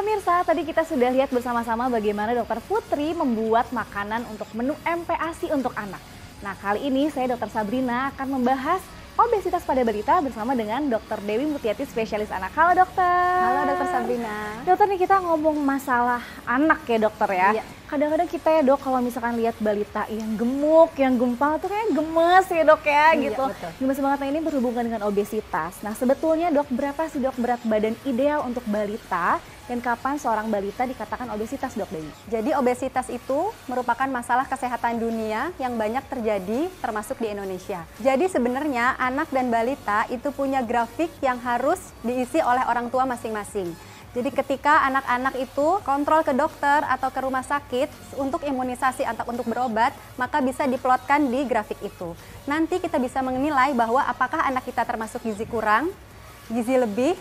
Pemirsa, tadi kita sudah lihat bersama-sama bagaimana Dokter Putri membuat makanan untuk menu MPASI untuk anak. Nah, kali ini saya Dokter Sabrina akan membahas obesitas pada balita bersama dengan Dokter Dewi Mutiati, spesialis anak. Halo dokter. Halo Dokter Sabrina. Dokter, nih kita ngomong masalah anak ya dokter ya. Iya. Kadang-kadang kita ya dok, kalau misalkan lihat balita yang gemuk, yang gempal tuh kayak gemes ya dok ya gitu. Betul. Gemes banget. Nah, ini berhubungan dengan obesitas. Nah, sebetulnya dok, berapa sih dok berat badan ideal untuk balita? Dan kapan seorang balita dikatakan obesitas, Dok Dewi? Jadi obesitas itu merupakan masalah kesehatan dunia yang banyak terjadi termasuk di Indonesia. Jadi sebenarnya anak dan balita itu punya grafik yang harus diisi oleh orang tua masing-masing. Jadi ketika anak-anak itu kontrol ke dokter atau ke rumah sakit untuk imunisasi atau untuk berobat, maka bisa diplotkan di grafik itu. Nanti kita bisa menilai bahwa apakah anak kita termasuk gizi kurang, gizi lebih,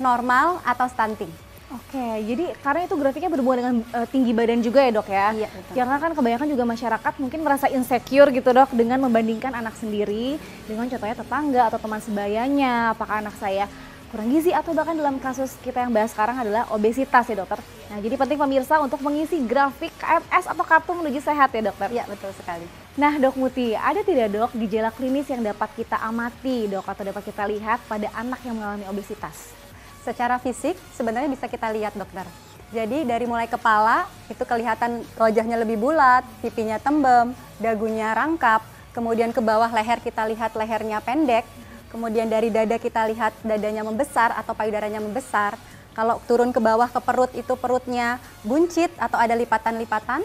normal, atau stunting. Oke, jadi karena itu grafiknya berhubungan dengan tinggi badan juga ya dok ya? Iya, betul. Karena kan kebanyakan juga masyarakat mungkin merasa insecure gitu dok dengan membandingkan anak sendiri dengan contohnya tetangga atau teman sebayanya. Apakah anak saya kurang gizi atau bahkan dalam kasus kita yang bahas sekarang adalah obesitas ya dokter. Nah, jadi penting pemirsa untuk mengisi grafik KMS atau kartu menuju sehat ya dokter? Iya, betul sekali. Nah dok Muti, ada tidak dok gejala klinis yang dapat kita amati dok atau dapat kita lihat pada anak yang mengalami obesitas? Secara fisik sebenarnya bisa kita lihat dokter. Jadi dari mulai kepala itu kelihatan wajahnya lebih bulat, pipinya tembem, dagunya rangkap, kemudian ke bawah leher kita lihat lehernya pendek, kemudian dari dada kita lihat dadanya membesar atau payudaranya membesar. Kalau turun ke bawah ke perut itu perutnya buncit atau ada lipatan-lipatan.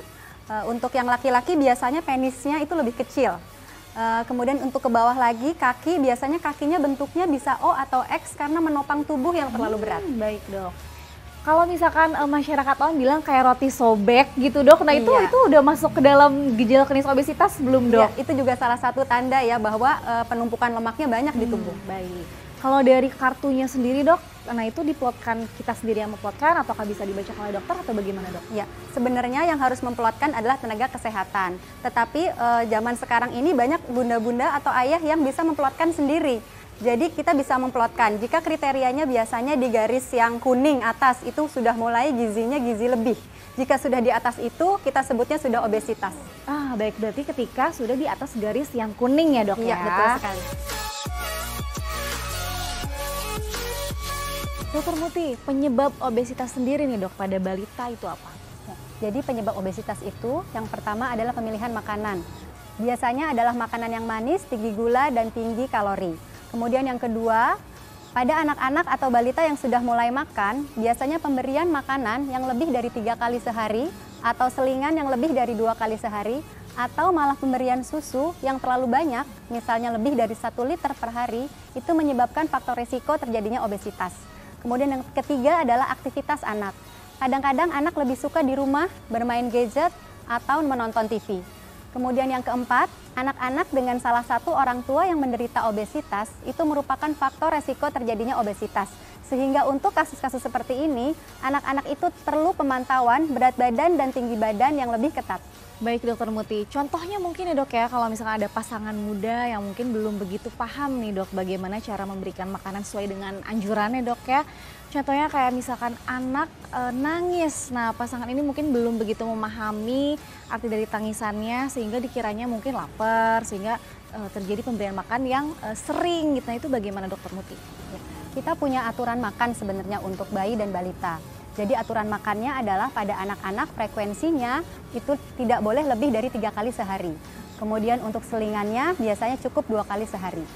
Untuk yang laki-laki biasanya penisnya itu lebih kecil. Kemudian untuk ke bawah lagi kaki, biasanya kakinya bentuknya bisa O atau X karena menopang tubuh yang terlalu berat. Baik dok. Kalau misalkan masyarakat awam bilang kayak roti sobek gitu dok, nah itu udah masuk ke dalam gejala klinis obesitas belum dok? Iya, itu juga salah satu tanda ya bahwa penumpukan lemaknya banyak di tubuh. Baik. Kalau dari kartunya sendiri dok, nah itu diplotkan kita sendiri yang memplotkan ataukah bisa dibacakan oleh dokter atau bagaimana dok? Ya, sebenarnya yang harus memplotkan adalah tenaga kesehatan. Tetapi zaman sekarang ini banyak bunda-bunda atau ayah yang bisa memplotkan sendiri. Jadi kita bisa memplotkan, jika kriterianya biasanya di garis yang kuning atas itu sudah mulai gizinya gizi lebih. Jika sudah di atas itu kita sebutnya sudah obesitas. Ah baik, berarti ketika sudah di atas garis yang kuning ya dok ya? Iya, betul sekali. Dokter Muti, penyebab obesitas sendiri nih dok pada balita itu apa? Jadi penyebab obesitas itu yang pertama adalah pemilihan makanan. Biasanya adalah makanan yang manis, tinggi gula, dan tinggi kalori. Kemudian yang kedua, pada anak-anak atau balita yang sudah mulai makan, biasanya pemberian makanan yang lebih dari 3 kali sehari, atau selingan yang lebih dari 2 kali sehari, atau malah pemberian susu yang terlalu banyak, misalnya lebih dari 1 liter per hari, itu menyebabkan faktor risiko terjadinya obesitas. Kemudian yang ketiga adalah aktivitas anak. Kadang-kadang anak lebih suka di rumah bermain gadget atau menonton TV. Kemudian yang keempat, anak-anak dengan salah satu orang tua yang menderita obesitas itu merupakan faktor resiko terjadinya obesitas. Sehingga untuk kasus-kasus seperti ini, anak-anak itu perlu pemantauan berat badan dan tinggi badan yang lebih ketat. Baik dokter Muti, contohnya mungkin ya dok ya, kalau misalkan ada pasangan muda yang mungkin belum begitu paham nih dok bagaimana cara memberikan makanan sesuai dengan anjurannya dok ya. Contohnya kayak misalkan anak nangis, nah pasangan ini mungkin belum begitu memahami arti dari tangisannya sehingga dikiranya mungkin lapar sehingga terjadi pemberian makan yang sering gitu. Nah itu bagaimana dokter Muti? Ya, kita punya aturan makan sebenarnya untuk bayi dan balita. Jadi aturan makannya adalah pada anak-anak frekuensinya itu tidak boleh lebih dari 3 kali sehari. Kemudian untuk selingannya biasanya cukup 2 kali sehari.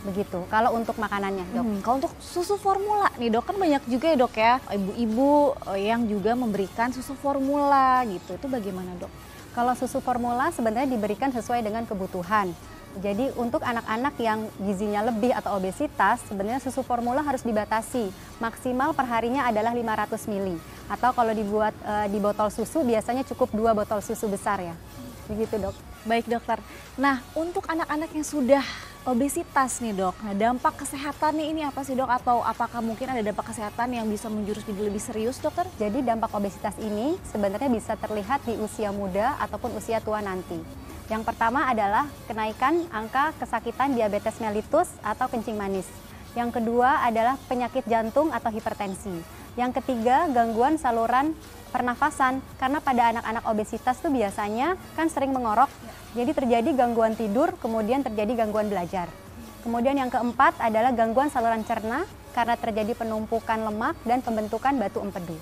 Begitu, kalau untuk makanannya dok. Kalau untuk susu formula nih dok, kan banyak juga ya dok ya, ibu-ibu yang juga memberikan susu formula gitu, itu bagaimana dok? Kalau susu formula sebenarnya diberikan sesuai dengan kebutuhan. Jadi untuk anak-anak yang gizinya lebih atau obesitas, sebenarnya susu formula harus dibatasi. Maksimal perharinya adalah 500 ml. Atau kalau dibuat di botol susu biasanya cukup 2 botol susu besar ya. Begitu dok. Baik dokter. Nah untuk anak-anak yang sudah obesitas nih dok, nah dampak kesehatannya ini apa sih dok? Atau apakah mungkin ada dampak kesehatan yang bisa menjurus jadi lebih serius dokter? Jadi dampak obesitas ini sebenarnya bisa terlihat di usia muda ataupun usia tua nanti. Yang pertama adalah kenaikan angka kesakitan diabetes mellitus atau kencing manis. Yang kedua adalah penyakit jantung atau hipertensi. Yang ketiga, gangguan saluran pernafasan. Karena pada anak-anak obesitas tuh biasanya kan sering mengorok, jadi terjadi gangguan tidur, kemudian terjadi gangguan belajar. Kemudian yang keempat adalah gangguan saluran cerna karena terjadi penumpukan lemak dan pembentukan batu empedu.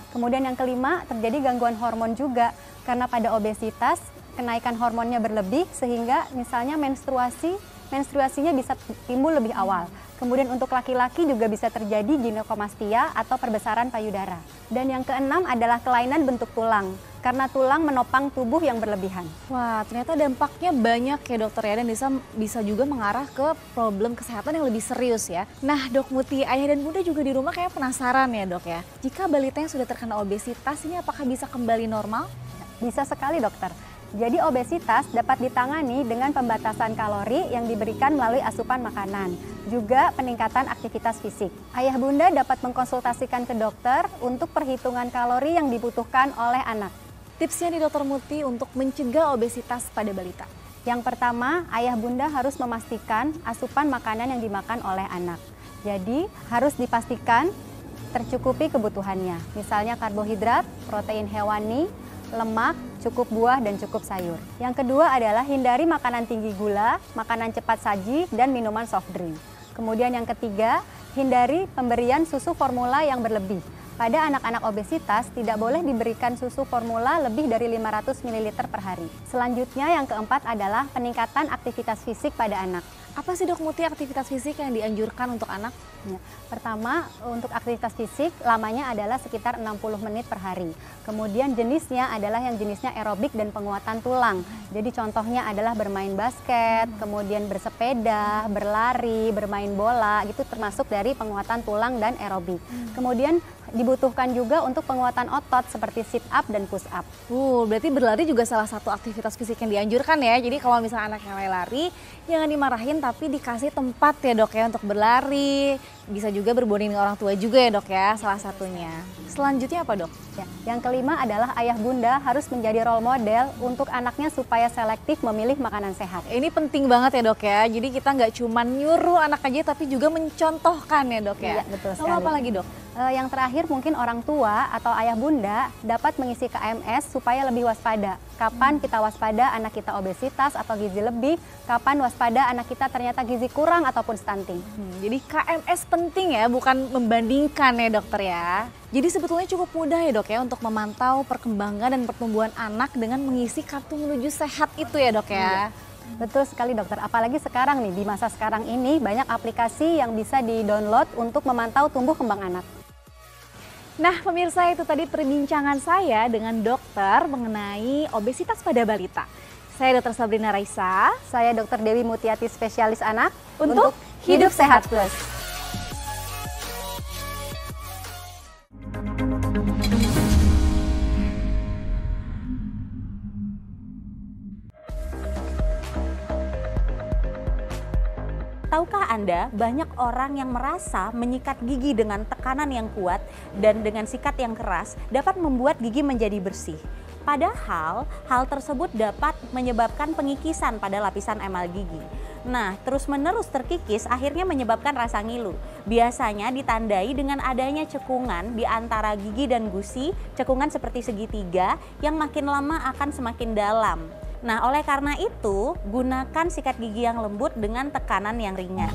Kemudian yang kelima, terjadi gangguan hormon juga karena pada obesitas kenaikan hormonnya berlebih sehingga misalnya menstruasinya bisa timbul lebih awal. Kemudian untuk laki-laki juga bisa terjadi ginekomastia atau perbesaran payudara. Dan yang keenam adalah kelainan bentuk tulang, karena tulang menopang tubuh yang berlebihan. Wah, ternyata dampaknya banyak ya dokter ya, dan bisa juga mengarah ke problem kesehatan yang lebih serius ya. Nah Dok Muti, ayah dan bunda juga di rumah kayak penasaran ya dok ya, jika balita yang sudah terkena obesitas ini apakah bisa kembali normal? Bisa sekali dokter. Jadi obesitas dapat ditangani dengan pembatasan kalori yang diberikan melalui asupan makanan, juga peningkatan aktivitas fisik. Ayah bunda dapat mengkonsultasikan ke dokter untuk perhitungan kalori yang dibutuhkan oleh anak. Tipsnya nih dokter Muti untuk mencegah obesitas pada balita. Yang pertama, ayah bunda harus memastikan asupan makanan yang dimakan oleh anak. Jadi harus dipastikan tercukupi kebutuhannya, misalnya karbohidrat, protein hewani, lemak, cukup buah, dan cukup sayur. Yang kedua adalah hindari makanan tinggi gula, makanan cepat saji, dan minuman soft drink. Kemudian yang ketiga, hindari pemberian susu formula yang berlebih. Pada anak-anak obesitas tidak boleh diberikan susu formula lebih dari 500 ml per hari. Selanjutnya yang keempat adalah peningkatan aktivitas fisik pada anak. Apa sih Dok Muti aktivitas fisik yang dianjurkan untuk anak? Ya, pertama, untuk aktivitas fisik lamanya adalah sekitar 60 menit per hari. Kemudian jenisnya adalah yang jenisnya aerobik dan penguatan tulang. Jadi contohnya adalah bermain basket, kemudian bersepeda, berlari, bermain bola, itu termasuk dari penguatan tulang dan aerobik. Kemudian dibutuhkan juga untuk penguatan otot seperti sit up dan push up. Berarti berlari juga salah satu aktivitas fisik yang dianjurkan ya. Jadi kalau misalnya anak yang lari, jangan dimarahin tapi dikasih tempat ya dok ya untuk berlari. Bisa juga berbonding dengan orang tua juga ya dok ya, salah satunya. Selanjutnya apa dok? Ya, yang kelima adalah ayah bunda harus menjadi role model untuk anaknya supaya selektif memilih makanan sehat. Ini penting banget ya dok ya, jadi kita nggak cuma nyuruh anak aja tapi juga mencontohkan ya dok ya. Iya, betul sekali. Lalu apa lagi dok? Yang terakhir mungkin orang tua atau ayah bunda dapat mengisi KMS supaya lebih waspada. Kapan kita waspada anak kita obesitas atau gizi lebih, kapan waspada anak kita ternyata gizi kurang ataupun stunting. Jadi KMS penting ya, bukan membandingkan ya dokter ya. Jadi sebetulnya cukup mudah ya dok ya untuk memantau perkembangan dan pertumbuhan anak dengan mengisi kartu menuju sehat itu ya dok ya. Betul sekali dokter, apalagi sekarang nih di masa sekarang ini banyak aplikasi yang bisa di-download untuk memantau tumbuh kembang anak. Nah pemirsa, itu tadi perbincangan saya dengan dokter mengenai obesitas pada balita. Saya Dr. Sabrina Raisa. Saya Dr. Dewi Mutiati, spesialis anak untuk Hidup Sehat Plus. Tahukah Anda, banyak orang yang merasa menyikat gigi dengan tekanan yang kuat dan dengan sikat yang keras dapat membuat gigi menjadi bersih. Padahal, hal tersebut dapat menyebabkan pengikisan pada lapisan emal gigi. Nah, terus-menerus terkikis akhirnya menyebabkan rasa ngilu. Biasanya ditandai dengan adanya cekungan di antara gigi dan gusi, cekungan seperti segitiga yang makin lama akan semakin dalam. Nah, oleh karena itu, gunakan sikat gigi yang lembut dengan tekanan yang ringan.